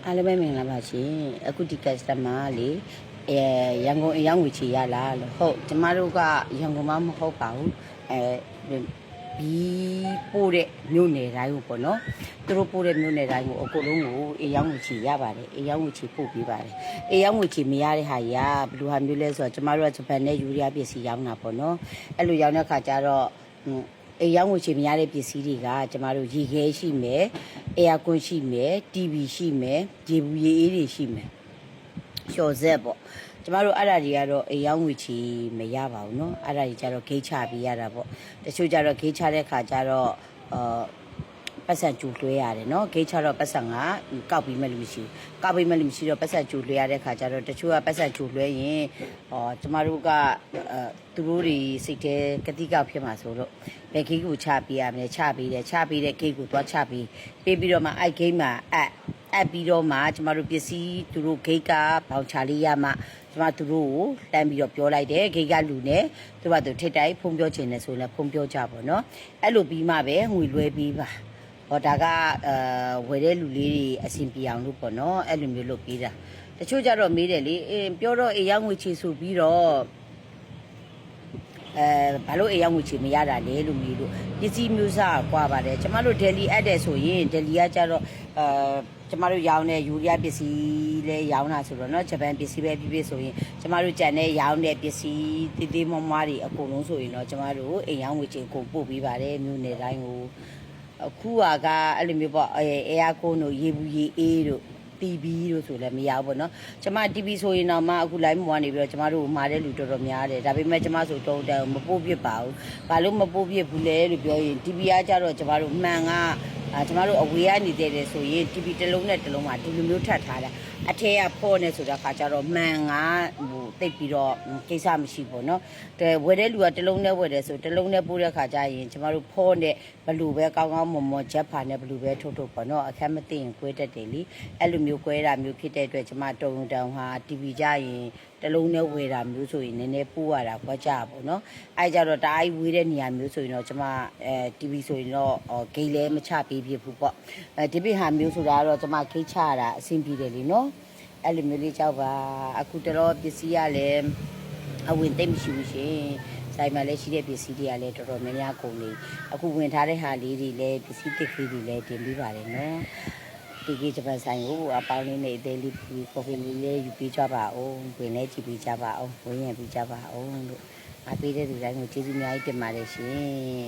အားလည်းပဲမင်္ဂလာပါရှင်အခုဒီ customer လေရန်ကုန်အရောက်ငွေချေရလားလို့ဟုတ်ကျမတို့ကရန်ကုန်မှမဟုတ်ပါဘူးဘီပို့တဲ့မြို့နယ်တိုင်းကိုပေါ့နော်သူတို့ပို့တဲ့မြို့နယ်တိုင်းကိုအကုန်လုံးကိုအရောက်ငွေချေရပါတယ်အရောက်ငွေချေပို့ပေးပါတယ်အရောက်ငွေချေမရတဲ့ဟာကြီးကဘယ်လိုဟာမျိုးလဲဆိုတော့ကျမတို့ကဂျပန်နဲ့ယူရီးယားပစ္စည်းရောင်းတာပေါ့နော်အဲ့လိုရောင်းတဲ့ခါကျတော့အေးရောင်းငွေချေမရတဲ့ပစ္စည်းတွေကကျမတို့ရေခဲရှိမယ်အဲယာကွန်ရှိမယ် TV ရှိမယ်ရေဘူးရေအေးတွေရှိမယ်လျှော်ဆက်ပေါ့ကျမတို့အဲ့ဒါတွေကတော့အေးရောင်းငွေချေမရပါဘူးเนาะအဲ့ဒါတွေကျတော့ဂိတ်ချပေးရတာပေါ့တချို့ကျတော့ဂိတ်ချတဲ့ခါကျတော့ပတ်စံကျူလွှဲရတယ်เนาะဂိတ်ချတော့ပတ်စံကကောက်ပြီးမဲ့လို့မရှိဘူးကောက်ပြီးမဲ့လို့မရှိတော့ပတ်စံကျူလွှဲရတဲ့ခါကျတော့တချို့ကပတ်စံကျူလွှဲရင်ကျမတို့ကသူတို့တွေစိတ်ထဲကတိကောက်ဖြစ်မှာဆိုတော့ဘယ်ဂိတ်ကိုချပေးရမလဲချပေးတဲ့ဂိတ်ကိုသွားချပေးပြီးတော့မှအဲ့ဂိတ်မှာအပ်ပြီးတော့မှကျမတို့ပစ္စည်းသူတို့ဂိတ်ကဘောင်ချလေးရမှကျမသူတို့ကိုတန်းပြီးတော့ပြောလိုက်တယ်ဂိတ်ကလူနဲ့သူကသူထိတ်တိုက်ဖုံးပြောချင်တယ်ဆိုရင်လည်းဖုံးပြောကြပါတော့အဲ့လိုပြီးမှပဲငွေလွှဲပြီးပါဟောဒါကဝယ်တဲ့လူလေးတွေအဆင်ပြေအောင်လို့ပေါ့နော်အဲ့လိုမျိုးလုပ်ပေးတာတချို့ကြတော့မေးတယ်လေပြောတော့အေးရောက်ငွေချေဆိုပြီးတော့ဘာလို့အေးရောက်ငွေချေမရတာလဲလို့မေးလို့ပစ္စည်းမျိုးစားကွာပါတယ်ကျမတို့ဒယ်လီအပ်တယ်ဆိုရင်ဒယ်လီကကြတော့ကျမတို့ရောင်းတဲ့ယူရီးယားပစ္စည်းလဲရောင်းတာဆိုတော့เนาะဂျပန်ပစ္စည်းပဲပြပြဆိုရင်ကျမတို့ကြံတဲ့ရောင်းတဲ့ပစ္စည်းတေးသေးမွားတွေအကုန်လုံးဆိုရင်တော့ကျမတို့အိမ်ရောင်းငွေချေကိုပို့ပေးပါတယ်မြို့နယ်တိုင်းကိုအခုကအဲ့လိုမျိုးပေါ့အဲယာကွန်တို့ရေဘူးရေအေးတို့ TV တို့ဆိုလည်းမရဘူးပေါ့နော်ကျမ TV ဆိုရင်တော့မှအခု live မှာနေပြီးတော့ကျမတို့မှာတဲ့လူတော်တော်များတယ်ဒါပေမဲ့ကျမဆိုတော့မပို့ပြစ်ပါဘူးဘာလို့မပို့ပြစ်ဘူးလဲလို့ပြောရင် TV ကကြတော့ကျမတို့မှန်ကကျမတို့အဝေးကနေတည်တယ်ဆိုရင် TV တစ်လုံးနဲ့တစ်လုံးမှာဒီလိုမျိုးထပ်ထားတာအထက်ကဖော့နေဆိုတဲ့ခါကျတော့မှန်ကဟိုတိတ်ပြီးတော့ကိစ္စမရှိဘူးเนาะတဲ့ဝယ်တဲ့လူကတစ်လုံးနဲ့ဝယ်တယ်ဆိုတစ်လုံးနဲ့ပို့တဲ့ခါကျရင်ကျမတို့ဖော့နဲ့ဘလူပဲကောင်းကောင်းမွန်မွန်ဂျက်ဖာနဲ့ဘလူပဲထုတ်ပေါ့เนาะအခက်မသိရင်ကွဲတတ်တယ်လीအဲ့လိုမျိုးကွဲတာမျိုးဖြစ်တဲ့အတွက်ကျမတုံတောင်ဟာ TV ကြရင်တလုံးနဲ့ဝယ်တာမျိုးဆိုရင်နည်းနည်းပို့ရတာကွာကြပေါ့နော်အဲကြတော့တအားဝေးတဲ့နေရာမျိုးဆိုရင်တော့ကျမTV ဆိုရင်တော့ဂိတ်လဲမချပေးဖြစ်ဘူးပေါ့ဒီပြဟာမျိုးဆိုတာကတော့ကျမဂိတ်ချရတာအဆင်ပြေတယ်လीနော်အဲ့လိုမျိုးလေးကြောက်ပါအခုတော့ပစ္စည်းရလဲအဝင်သိမ့်မရှိဘူးရှင်ဆိုင်မှာလည်းရှိတဲ့ပစ္စည်းတွေကလည်းတော်တော်များများကုန်နေအခုဝင်ထားတဲ့ဟာလေးတွေလည်းပစ္စည်းတစ်ခေးတွေလည်းတင်ပေးပါတယ်နော်ဒီကဂျပန်ဆိုင်ကိုအပေါင်းလေးနဲ့အသေးလေးပြီးကော်ဖီလေးလေးယူပေးကြပါအောင်ဝင်လဲကြည့်ပေးကြပါအောင်ဝင်ရပေးကြပါအောင်လို့အပေးတဲ့လူတိုင်းကိုကျေးဇူးအများကြီးတင်ပါတယ်ရှင်